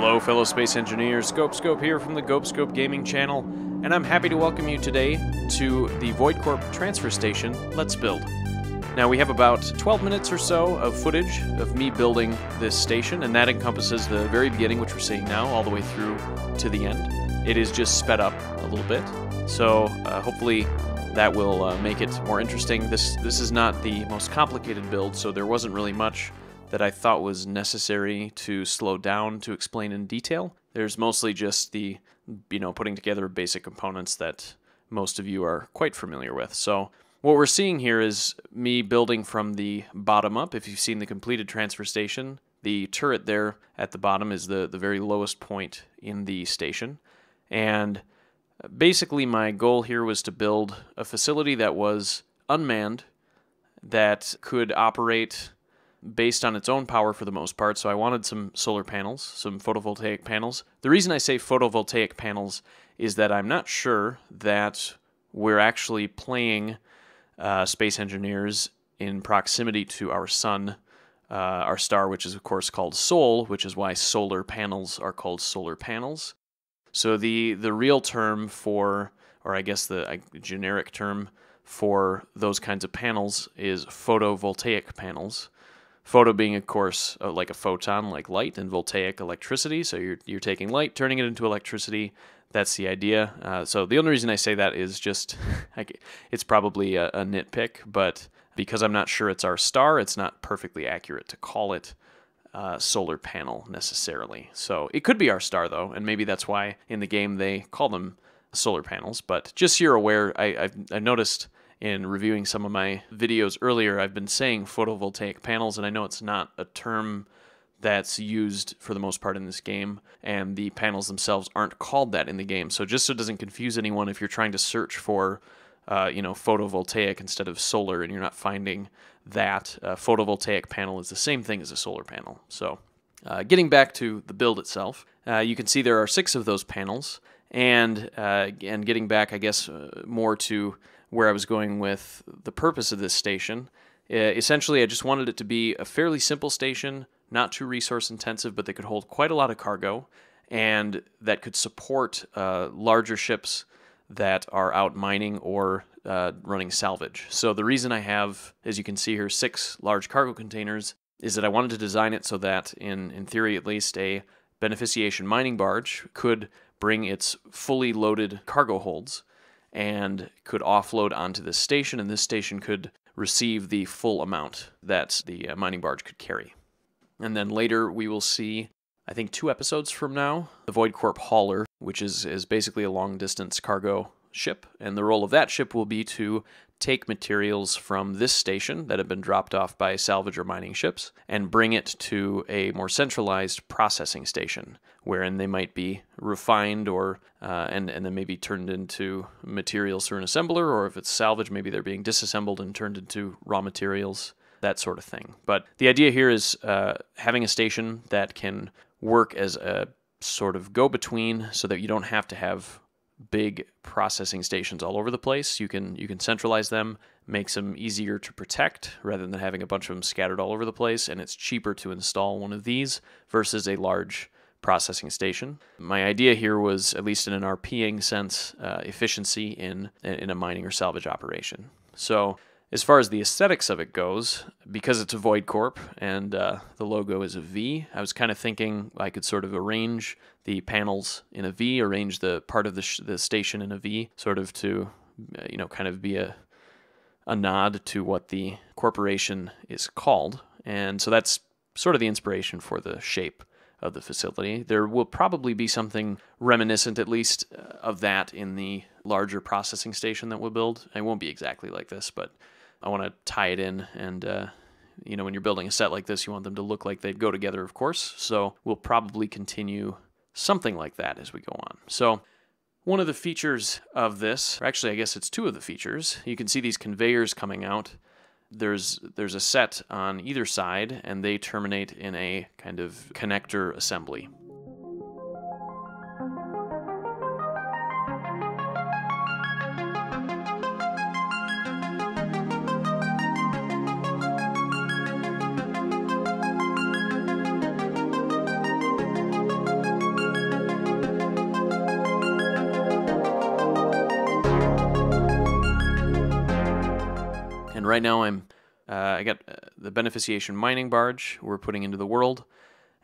Hello fellow space engineers, GopeScope here from the GopeScope gaming channel, and I'm happy to welcome you today to the Void Corp transfer station Let's Build. Now we have about 12 minutes or so of footage of me building this station, and that encompasses the very beginning, which we're seeing now, all the way through to the end. It is just sped up a little bit, so hopefully that will make it more interesting. This is not the most complicated build, so there wasn't really much that I thought was necessary to slow down to explain in detail. There's mostly just the, putting together basic components that most of you are quite familiar with. So what we're seeing here is me building from the bottom up. If you've seen the completed transfer station, the turret there at the bottom is the very lowest point in the station. And basically my goal here was to build a facility that was unmanned, that could operate based on its own power for the most part. So I wanted some solar panels, some photovoltaic panels. The reason I say photovoltaic panels is that I'm not sure that we're actually playing space engineers in proximity to our sun, our star, which is of course called Sol, which is why solar panels are called solar panels. So the real term for, or I guess the generic term for those kinds of panels is photovoltaic panels. Photo being, of course, like a photon, like light, and voltaic, electricity. So you're taking light, turning it into electricity. That's the idea. So the only reason I say that is just, it's probably a nitpick, but because I'm not sure it's our star, it's not perfectly accurate to call it solar panel necessarily. So it could be our star, though, and maybe that's why in the game they call them solar panels. But just so you're aware, I've noticed in reviewing some of my videos earlier, I've been saying photovoltaic panels, and I know it's not a term that's used for the most part in this game, and the panels themselves aren't called that in the game. So just so it doesn't confuse anyone, if you're trying to search for, photovoltaic instead of solar, and you're not finding that, a photovoltaic panel is the same thing as a solar panel. So getting back to the build itself, you can see there are 6 of those panels, and getting back, I guess, more to where I was going with the purpose of this station. Essentially, I just wanted it to be a fairly simple station, not too resource intensive, but that could hold quite a lot of cargo, and that could support larger ships that are out mining or running salvage. So the reason I have, as you can see here, 6 large cargo containers is that I wanted to design it so that, in theory at least, a beneficiation mining barge could bring its fully loaded cargo holds and could offload onto this station, and this station could receive the full amount that the mining barge could carry. And then later we will see, I think 2 episodes from now, the Void Corp hauler, which is basically a long-distance cargo ship, and the role of that ship will be to take materials from this station that have been dropped off by salvage or mining ships and bring it to a more centralized processing station, wherein they might be refined or and then maybe turned into materials through an assembler, or if it's salvage, maybe they're being disassembled and turned into raw materials, that sort of thing. But the idea here is having a station that can work as a sort of go-between, so that you don't have to have big processing stations all over the place. You can centralize them, makes them easier to protect rather than having a bunch of them scattered all over the place, and it's cheaper to install one of these versus a large processing station. My idea here was, at least in an RPing sense, efficiency in a mining or salvage operation. So as far as the aesthetics of it goes, because it's a Void Corp and the logo is a V, I was kind of thinking I could sort of arrange the panels in a V, arrange the part of the station in a V, sort of to, kind of be a nod to what the corporation is called. And so that's sort of the inspiration for the shape of the facility. There will probably be something reminiscent, at least, of that in the larger processing station that we'll build. It won't be exactly like this, but I want to tie it in, and when you're building a set like this, you want them to look like they'd go together, of course. So we'll probably continue something like that as we go on. So one of the features of this, or actually I guess it's 2 of the features, you can see these conveyors coming out. There's a set on either side, and they terminate in a kind of connector assembly. right now I got the beneficiation mining barge we're putting into the world,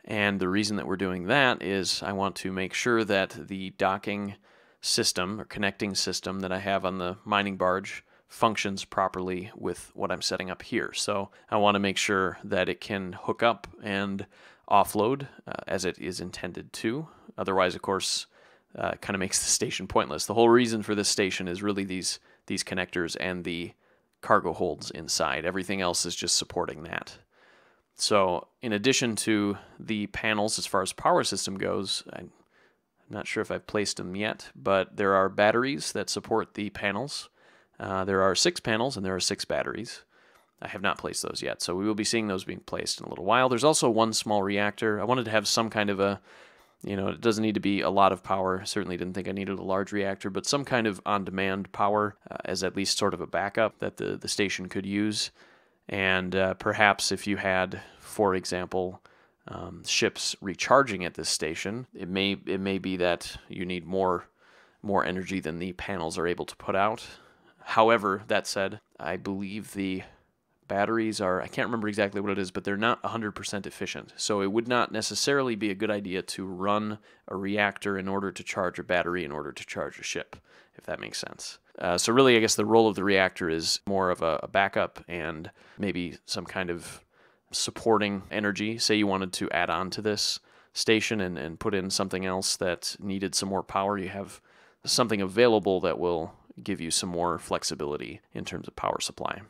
and the reason that we're doing that is I want to make sure that the docking system or connecting system that I have on the mining barge functions properly with what I'm setting up here. So I want to make sure that it can hook up and offload as it is intended to. Otherwise, of course, kind of makes the station pointless. The whole reason for this station is really these connectors and the cargo holds inside. Everything else is just supporting that. So in addition to the panels, as far as power system goes, I'm not sure if I've placed them yet, but there are batteries that support the panels. There are 6 panels and there are 6 batteries. I have not placed those yet, so we will be seeing those being placed in a little while. There's also one small reactor. I wanted to have some kind of a, it doesn't need to be a lot of power. Certainly didn't think I needed a large reactor, but some kind of on-demand power as at least sort of a backup that the station could use. And perhaps if you had, for example, ships recharging at this station, it may be that you need more energy than the panels are able to put out. However, that said, I believe the batteries are, I can't remember exactly what it is, but they're not 100% efficient. So it would not necessarily be a good idea to run a reactor in order to charge a battery in order to charge a ship, if that makes sense. So really, I guess the role of the reactor is more of a backup and maybe some kind of supporting energy. Say you wanted to add on to this station and put in something else that needed some more power, you have something available that will give you some more flexibility in terms of power supply.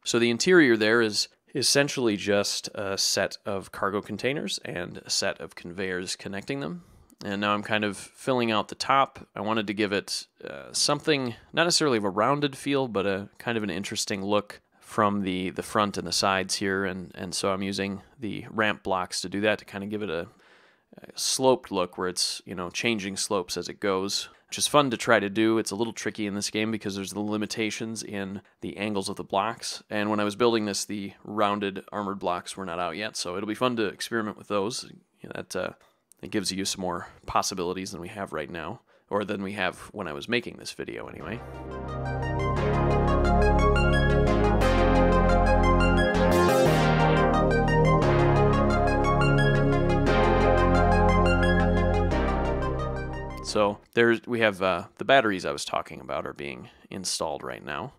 So the interior there is essentially just a set of cargo containers and a set of conveyors connecting them. And now I'm kind of filling out the top. I wanted to give it something, not necessarily of a rounded feel, but a kind of an interesting look from the front and the sides here. And so I'm using the ramp blocks to do that, to kind of give it a sloped look where it's, changing slopes as it goes, which is fun to try to do. It's a little tricky in this game because there's the limitations in the angles of the blocks. And when I was building this, the rounded armored blocks were not out yet, so it'll be fun to experiment with those. It gives you some more possibilities than we have right now, or than we have when I was making this video anyway. So we have the batteries I was talking about are being installed right now.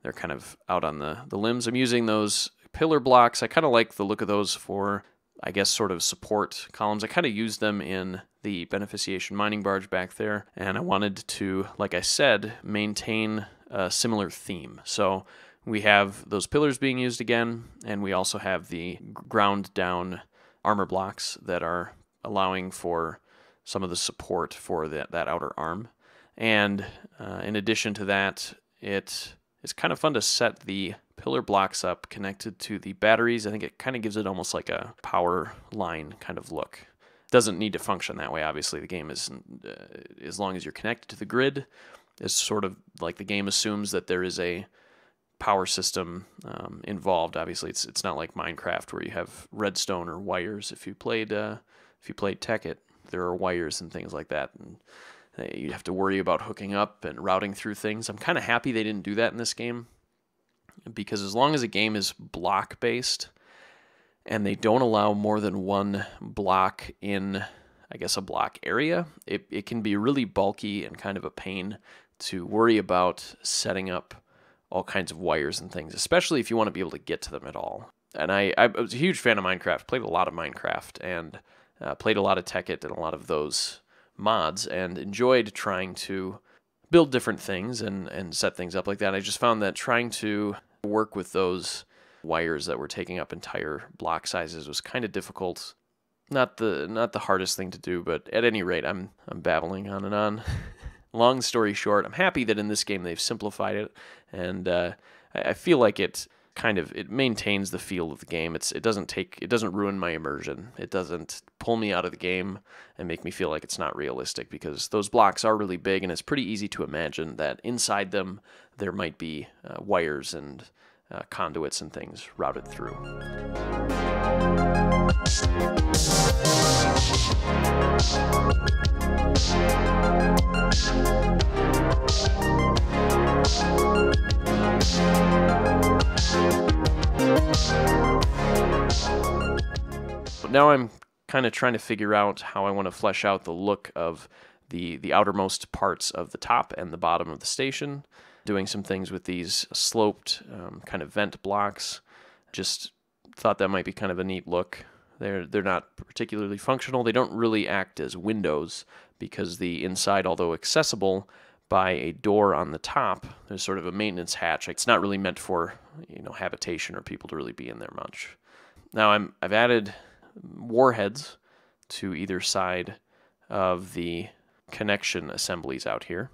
They're kind of out on the limbs. I'm using those pillar blocks. I kind of like the look of those for, I guess, sort of support columns. I kind of used them in the beneficiation mining barge back there, and I wanted to, like I said, maintain a similar theme. So we have those pillars being used again, and we also have the ground down armor blocks that are allowing for some of the support for that outer arm. And in addition to that, it's kind of fun to set the pillar blocks up connected to the batteries. I think it kind of gives it almost like a power line kind of look. It doesn't need to function that way, obviously. The game is, as long as you're connected to the grid, it's sort of like the game assumes that there is a power system involved. Obviously, it's not like Minecraft where you have redstone or wires. If you played Tekkit, there are wires and things like that, and you have to worry about hooking up and routing through things. I'm kind of happy they didn't do that in this game, because as long as a game is block-based and they don't allow more than one block in, I guess, a block area, it can be really bulky and kind of a pain to worry about setting up all kinds of wires and things, especially if you want to be able to get to them at all. And I was a huge fan of Minecraft, played a lot of Minecraft, and played a lot of Tekkit and a lot of those mods, and enjoyed trying to build different things and set things up like that. I just found that trying to work with those wires that were taking up entire block sizes was kind of difficult. Not the hardest thing to do, but at any rate, I'm babbling on and on. Long story short, I'm happy that in this game they've simplified it, and I feel like it maintains the feel of the game. It doesn't ruin my immersion. It doesn't pull me out of the game and make me feel like it's not realistic, because those blocks are really big, and it's pretty easy to imagine that inside them there might be wires and conduits and things routed through. now I'm kind of trying to figure out how I want to flesh out the look of the outermost parts of the top and the bottom of the station, doing some things with these sloped kind of vent blocks. Just thought that might be kind of a neat look. They're not particularly functional. They don't really act as windows because the inside, although accessible by a door on the top, there's sort of a maintenance hatch. It's not really meant for, you know, habitation or people to really be in there much. Now I've added warheads to either side of the connection assemblies out here,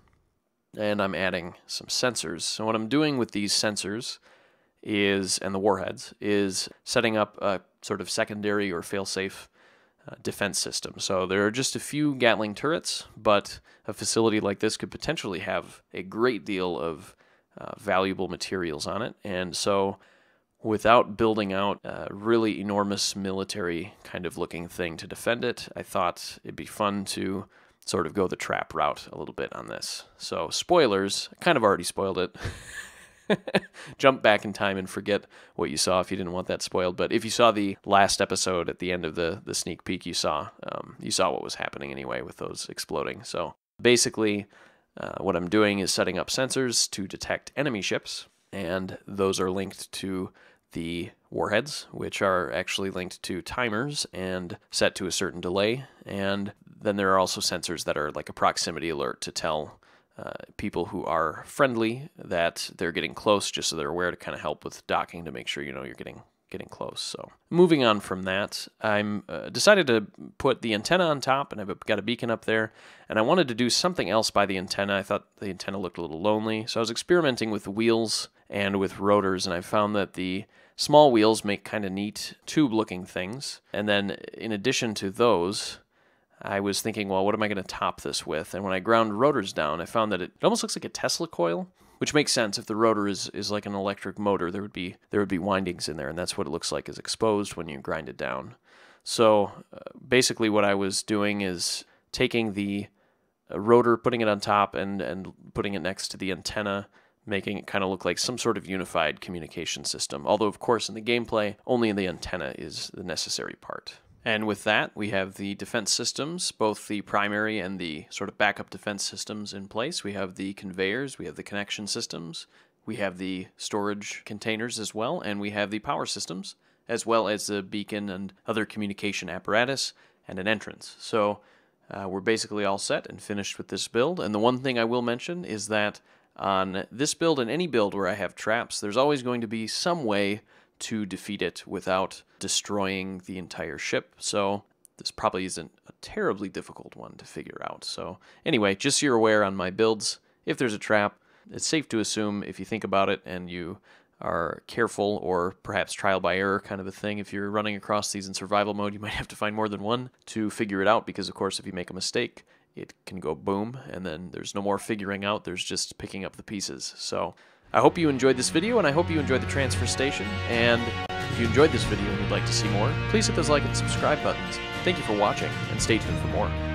and I'm adding some sensors. So what I'm doing with these sensors is, and the warheads, is setting up a sort of secondary or fail-safe defense system. So there are just a few Gatling turrets, but a facility like this could potentially have a great deal of valuable materials on it. And so without building out a really enormous military kind of looking thing to defend it, I thought it'd be fun to sort of go the trap route a little bit on this. So spoilers, I kind of already spoiled it. Jump back in time and forget what you saw if you didn't want that spoiled. But if you saw the last episode at the end of the sneak peek, you saw what was happening anyway with those exploding. So basically, what I'm doing is setting up sensors to detect enemy ships, and those are linked to the warheads, which are actually linked to timers and set to a certain delay. And then there are also sensors that are like a proximity alert to tell people who are friendly that they're getting close, just so they're aware, to kind of help with docking to make sure you know you're getting close. So moving on from that, I'm decided to put the antenna on top, and I've got a beacon up there, and I wanted to do something else by the antenna. I thought the antenna looked a little lonely, so I was experimenting with wheels and with rotors, and I found that the small wheels make kind of neat tube-looking things, and then in addition to those, I was thinking, well, what am I going to top this with? And when I ground rotors down, I found that it almost looks like a Tesla coil, which makes sense. If the rotor is like an electric motor, there would be windings in there, and that's what it looks like is exposed when you grind it down. So basically what I was doing is taking the rotor, putting it on top, and putting it next to the antenna, making it kind of look like some sort of unified communication system. Although, of course, in the gameplay, only the antenna is the necessary part. And with that, we have the defense systems, both the primary and the sort of backup defense systems in place. We have the conveyors, we have the connection systems, we have the storage containers as well, and we have the power systems, as well as the beacon and other communication apparatus, and an entrance. So we're basically all set and finished with this build. And the one thing I will mention is that on this build and any build where I have traps, there's always going to be some way to defeat it without destroying the entire ship. So this probably isn't a terribly difficult one to figure out. So anyway, just so you're aware on my builds, if there's a trap, it's safe to assume if you think about it and you are careful, or perhaps trial by error kind of a thing, if you're running across these in survival mode, you might have to find more than one to figure it out, because of course if you make a mistake, it can go boom, and then there's no more figuring out, there's just picking up the pieces. So I hope you enjoyed this video, and I hope you enjoyed the transfer station, and if you enjoyed this video and would like to see more, please hit those like and subscribe buttons. Thank you for watching, and stay tuned for more.